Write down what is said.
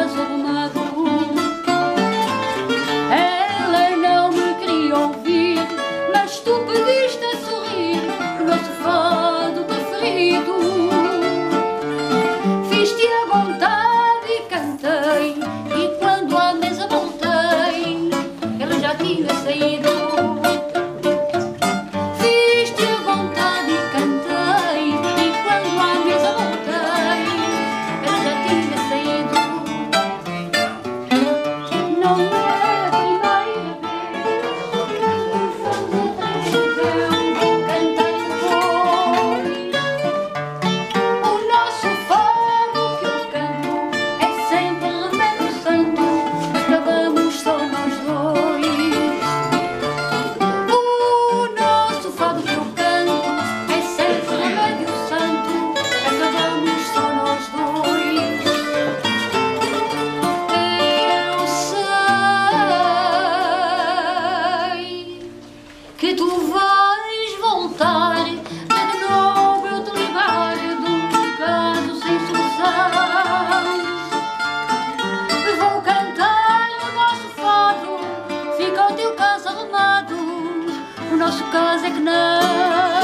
caso arrumado. Ela não me queria ouvir, mas tu pediste a sorrir o nosso fado preferido. Fiz-te a vontade e cantei, e quando à mesa voltei, ele já tinha saído. Fiz-te a vontade e cantei, e quando à mesa voltei, ele já tinha saído. Não é a primeira vez, vou cantar depois. O nosso fado que eu canto é sempre remédio santo, acabamos só nós dois. O nosso fado que eu canto é sempre remédio santo, acabamos só nós dois. Eu sei que tu vais voltar, mas de novo eu te livrar de um pecado sem solução. Vou cantar o nosso fado, fica o teu caso arrumado, o nosso caso é que não.